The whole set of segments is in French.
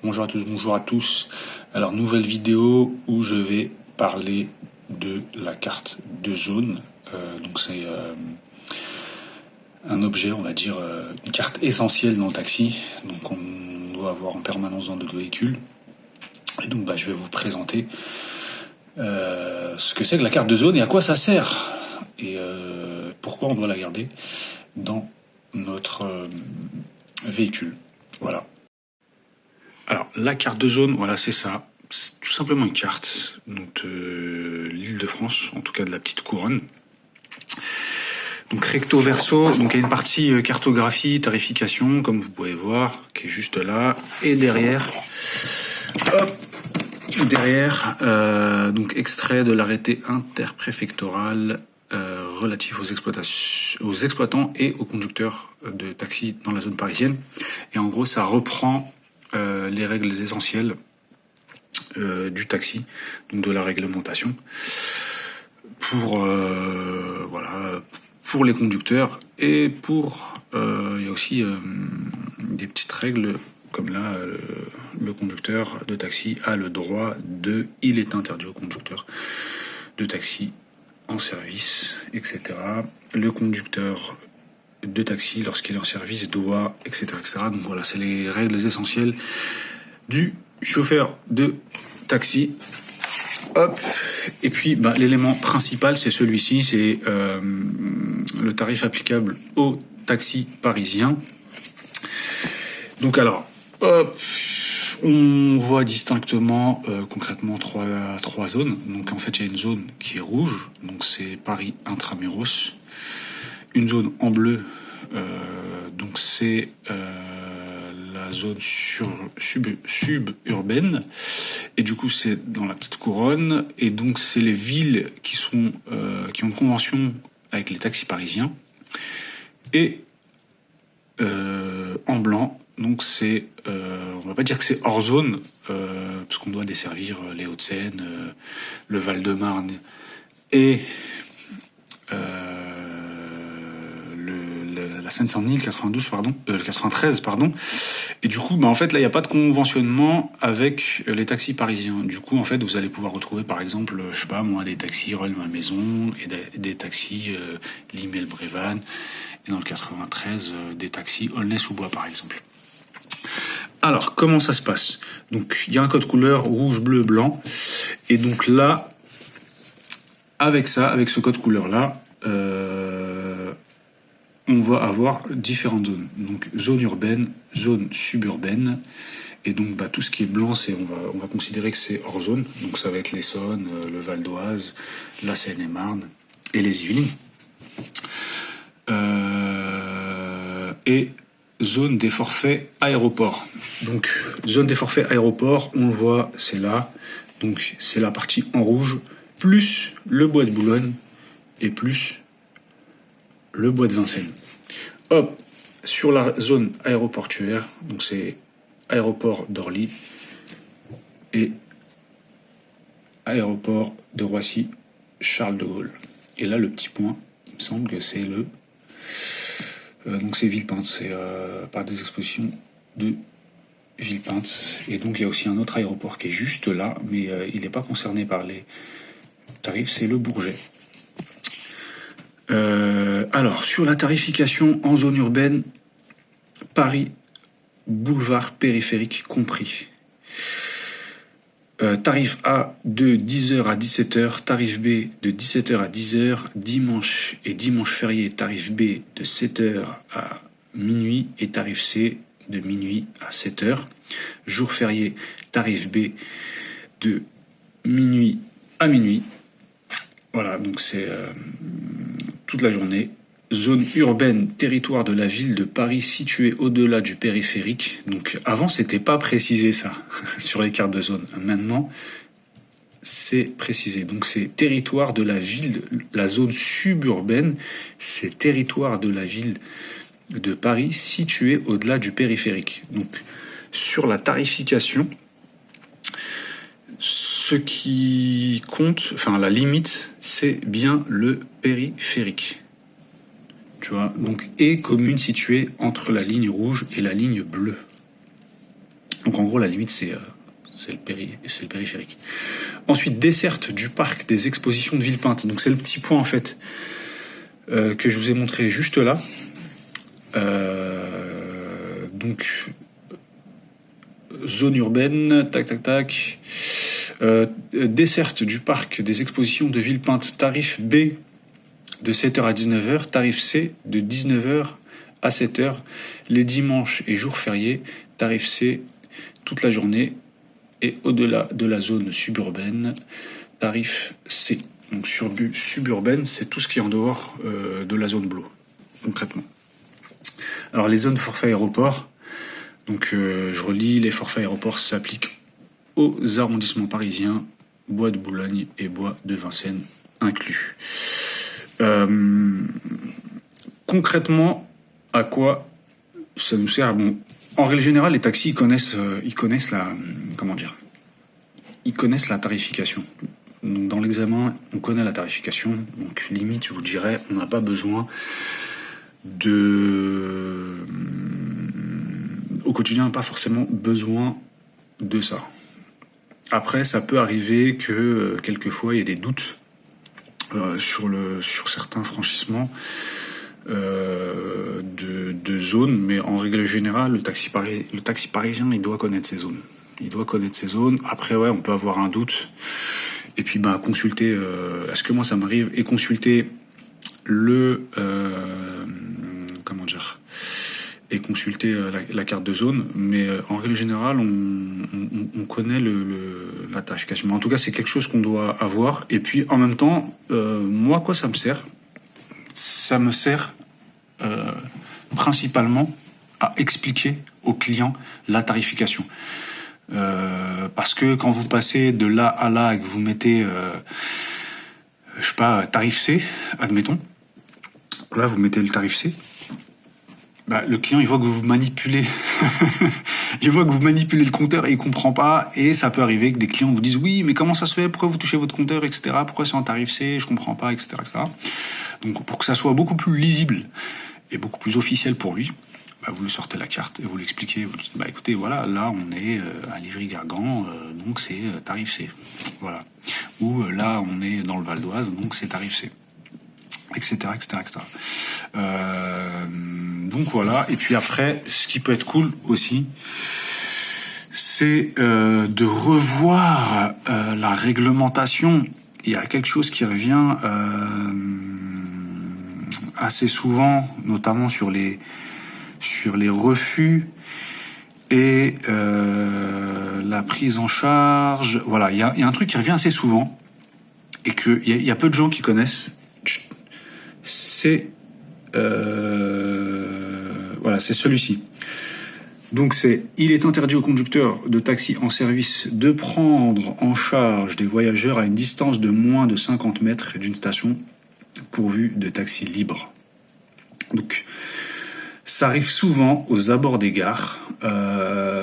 Bonjour à tous, bonjour à tous. Alors, nouvelle vidéo où je vais parler de la carte de zone. Donc c'est un objet, on va dire, une carte essentielle dans le taxi. Donc on doit avoir en permanence dans notre véhicule. Et donc je vais vous présenter ce que c'est que la carte de zone et à quoi ça sert. Et pourquoi on doit la garder dans notre véhicule. Voilà. Alors, la carte de zone, voilà, c'est ça. C'est tout simplement une carte de l'île de France, en tout cas de la petite couronne. Donc recto verso, donc il y a une partie cartographie, tarification, comme vous pouvez voir, qui est juste là. Et derrière, donc extrait de l'arrêté interpréfectoral relatif aux exploitants et aux conducteurs de taxi dans la zone parisienne. Et en gros, ça reprend les règles essentielles du taxi, donc de la réglementation, pour les conducteurs et pour il y a aussi des petites règles comme là le conducteur de taxi a le droit il est interdit au conducteur de taxi en service, etc. Le conducteur de taxi, lorsqu'il est en service, doit, etc., etc. Donc voilà, c'est les règles essentielles du chauffeur de taxi. Hop. Et puis, l'élément principal, c'est celui-ci, c'est le tarif applicable au taxi parisien. Donc alors, hop, on voit distinctement, concrètement, trois zones. Donc en fait, il y a une zone qui est rouge, donc c'est Paris Intramuros. Une zone en bleu, donc c'est la zone suburbaine, et du coup c'est dans la petite couronne, et donc c'est les villes qui ont une convention avec les taxis parisiens. Et en blanc, donc c'est, on va pas dire que c'est hors zone, parce qu'on doit desservir les Hauts-de-Seine, le Val-de-Marne et la Seine-Saint-Denis, le 93, pardon. Et du coup, en fait, là, il n'y a pas de conventionnement avec les taxis parisiens. Du coup, en fait, vous allez pouvoir retrouver, par exemple, je sais pas, moi, des taxis Rueil-Malmaison et des taxis Limay-le-Brévannes. Et dans le 93, des taxis Aulnay-sous-Bois, par exemple. Alors, comment ça se passe? Donc, il y a un code couleur rouge, bleu, blanc. Et donc là, avec ce code couleur-là, on va avoir différentes zones. Donc zone urbaine, zone suburbaine, et donc tout ce qui est blanc, on va considérer que c'est hors zone. Donc ça va être l'Essonne, le Val d'Oise, la Seine-et-Marne et les Yvelines. Et zone des forfaits aéroports. Donc zone des forfaits aéroports, on le voit, c'est là. Donc c'est la partie en rouge, plus le bois de Boulogne et plus le bois de Vincennes. Hop, sur la zone aéroportuaire, donc c'est aéroport d'Orly et aéroport de Roissy Charles de Gaulle. Et là, le petit point, il me semble que c'est donc c'est Villepinte, c'est par des expositions de Villepinte. Et donc il y a aussi un autre aéroport qui est juste là, mais il n'est pas concerné par les tarifs, c'est le Bourget. Alors, sur la tarification en zone urbaine, Paris, boulevard périphérique compris. Tarif A de 10h à 17h, tarif B de 17h à 10h, dimanche et dimanche férié, tarif B de 7h à minuit et tarif C de minuit à 7h. Jour férié, tarif B de minuit à minuit. Voilà, donc c'est toute la journée. Zone urbaine, territoire de la ville de Paris situé au-delà du périphérique. Donc avant, c'était pas précisé ça sur les cartes de zone. Maintenant, c'est précisé. Donc c'est territoire de la ville, la zone suburbaine, c'est territoire de la ville de Paris situé au-delà du périphérique. Donc sur la tarification, ce qui compte, enfin la limite, c'est bien le périphérique. Tu vois, donc et commune située entre la ligne rouge et la ligne bleue. Donc en gros, la limite, c'est le périphérique. Ensuite, desserte du parc des expositions de Villepinte. Donc c'est le petit point en fait que je vous ai montré juste là. Donc zone urbaine, tac. Desserte du parc des expositions de Villepinte. Tarif B de 7h à 19h. Tarif C de 19h à 7h. Les dimanches et jours fériés. Tarif C toute la journée. Et au-delà de la zone suburbaine, tarif C. Donc suburbaine, c'est tout ce qui est en dehors de la zone bleue, concrètement. Alors les zones forfait aéroport, donc je relis, les forfaits aéroports s'appliquent aux arrondissements parisiens, Bois de Boulogne et Bois de Vincennes inclus. Concrètement, à quoi ça nous sert? Bon, en règle générale, les taxis, ils connaissent la tarification. Donc, dans l'examen, on connaît la tarification. Donc, limite, je vous dirais, on n'a pas besoin au quotidien, pas forcément besoin de ça. Après, ça peut arriver que, quelquefois, il y ait des doutes, sur certains franchissements, de zones, mais en règle générale, le taxi parisien, il doit connaître ses zones. Après, ouais, on peut avoir un doute. Et puis, consulter, est-ce que moi ça m'arrive, et consulter la carte de zone. Mais en règle générale, on connaît la tarification. Mais en tout cas, c'est quelque chose qu'on doit avoir. Et puis, en même temps, moi, quoi ça me sert? Ça me sert principalement à expliquer aux clients la tarification. Parce que quand vous passez de là à là et que vous mettez, tarif C, admettons, là vous mettez le tarif C, le client il voit que vous manipulez, le compteur et il comprend pas, et ça peut arriver que des clients vous disent oui mais comment ça se fait, pourquoi vous touchez votre compteur, etc. Pourquoi c'est en tarif C, je comprends pas, etc. Donc pour que ça soit beaucoup plus lisible et beaucoup plus officiel pour lui, vous lui sortez la carte et vous l'expliquez. Vous dites, écoutez, voilà, là on est à Livry-Gargan, donc c'est tarif C. Voilà. Ou là on est dans le Val d'Oise, donc c'est tarif C. Etc. Donc voilà. Et puis après, ce qui peut être cool aussi, c'est de revoir la réglementation. Il y a quelque chose qui revient assez souvent, notamment sur les refus et la prise en charge. Voilà, il y a un truc qui revient assez souvent et que il y a peu de gens qui connaissent. C'est c'est celui-ci. Donc il est interdit aux conducteurs de taxi en service de prendre en charge des voyageurs à une distance de moins de 50 mètres d'une station pourvue de taxis libres. Donc ça arrive souvent aux abords des gares,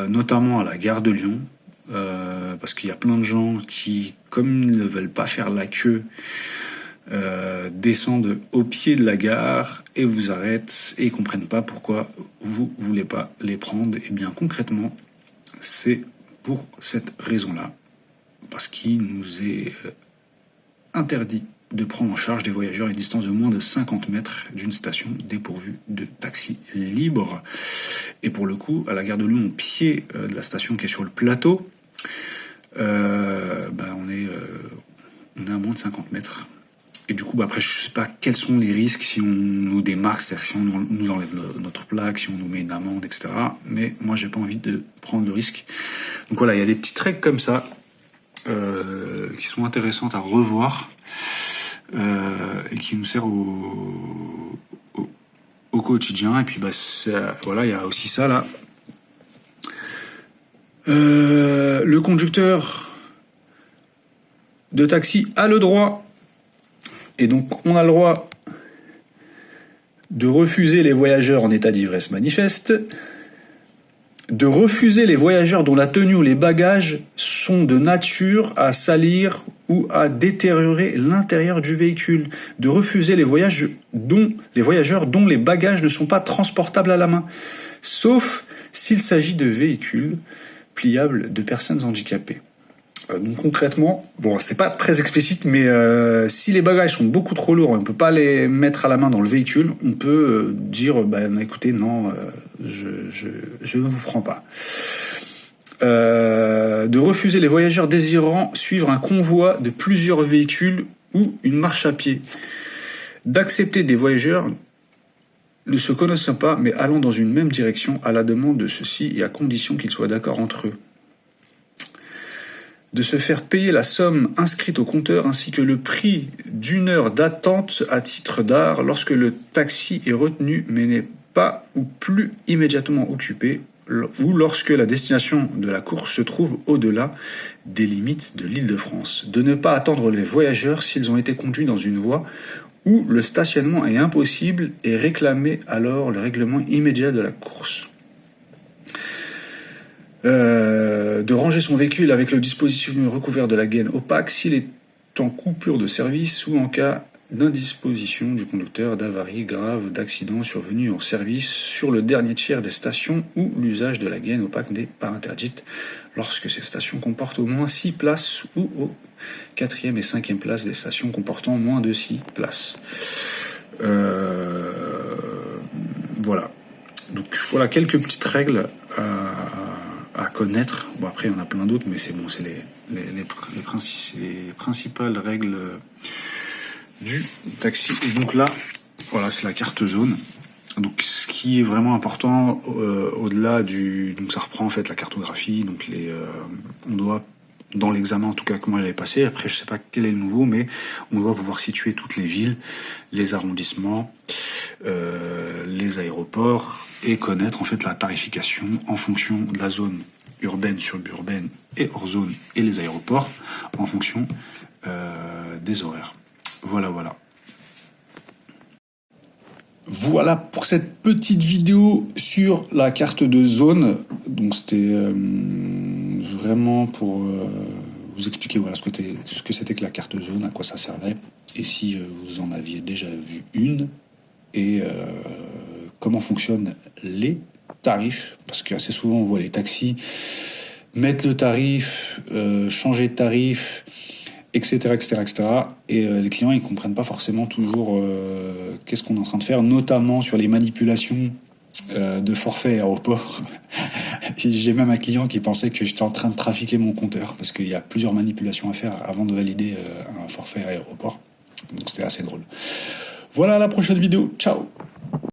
notamment à la gare de Lyon, parce qu'il y a plein de gens qui, comme ils ne veulent pas faire la queue, descendent au pied de la gare et vous arrêtent et ils comprennent pas pourquoi vous voulez pas les prendre. Et bien concrètement, c'est pour cette raison-là, parce qu'il nous est interdit de prendre en charge des voyageurs à une distance de moins de 50 mètres d'une station dépourvue de taxis libres. Et pour le coup, à la gare de Lyon, au pied de la station qui est sur le plateau, on est à moins de 50 mètres. Et du coup, après, je sais pas quels sont les risques si on nous démarque, c'est-à-dire si on nous enlève notre plaque, si on nous met une amende, etc. Mais moi, j'ai pas envie de prendre le risque. Donc voilà, il y a des petites règles comme ça qui sont intéressantes à revoir et qui nous servent au quotidien. Et puis, il y a aussi ça là. Le conducteur de taxi a le droit. Et donc, on a le droit de refuser les voyageurs en état d'ivresse manifeste, de refuser les voyageurs dont la tenue ou les bagages sont de nature à salir ou à détériorer l'intérieur du véhicule, de refuser les voyageurs dont les bagages ne sont pas transportables à la main, sauf s'il s'agit de véhicules pliable de personnes handicapées. Donc concrètement, bon, c'est pas très explicite, mais si les bagages sont beaucoup trop lourds, on ne peut pas les mettre à la main dans le véhicule, on peut dire, écoutez, non, je ne vous prends pas. De refuser les voyageurs désirant suivre un convoi de plusieurs véhicules ou une marche à pied. D'accepter des voyageurs ne se connaissant pas, mais allant dans une même direction à la demande de ceux-ci et à condition qu'ils soient d'accord entre eux. De se faire payer la somme inscrite au compteur ainsi que le prix d'une heure d'attente à titre d'art lorsque le taxi est retenu mais n'est pas ou plus immédiatement occupé ou lorsque la destination de la course se trouve au-delà des limites de l'Île-de-France. De ne pas attendre les voyageurs s'ils ont été conduits dans une voie où le stationnement est impossible et réclamer alors le règlement immédiat de la course. De ranger son véhicule avec le dispositif recouvert de la gaine opaque s'il est en coupure de service ou en cas d'indisposition du conducteur, d'avarie grave, d'accident survenu en service sur le dernier tiers des stations où l'usage de la gaine opaque n'est pas interdite lorsque ces stations comportent au moins 6 places ou au 4e et 5e place des stations comportant moins de 6 places. Voilà. Donc voilà quelques petites règles à connaître. Bon, après, il y en a plein d'autres, mais c'est bon, c'est les principales règles du taxi. Et donc là, voilà, c'est la carte jaune. Donc, ce qui est vraiment important, au-delà donc ça reprend en fait la cartographie. Donc, on doit, dans l'examen en tout cas que moi j'avais passé, après je sais pas quel est le nouveau, mais on doit pouvoir situer toutes les villes, les arrondissements, les aéroports et connaître en fait la tarification en fonction de la zone urbaine, suburbaine et hors zone et les aéroports en fonction des horaires. Voilà. Voilà pour cette petite vidéo sur la carte de zone. Donc c'était vraiment pour vous expliquer voilà, ce que c'était que la carte zone, à quoi ça servait, et si vous en aviez déjà vu une, et comment fonctionnent les tarifs, parce qu'assez souvent on voit les taxis mettre le tarif, changer de tarif, etc. Et les clients, ils comprennent pas forcément toujours qu'est-ce qu'on est en train de faire, notamment sur les manipulations de forfait aéroport. J'ai même un client qui pensait que j'étais en train de trafiquer mon compteur, parce qu'il y a plusieurs manipulations à faire avant de valider un forfait aéroport. Donc c'était assez drôle. Voilà, à la prochaine vidéo. Ciao!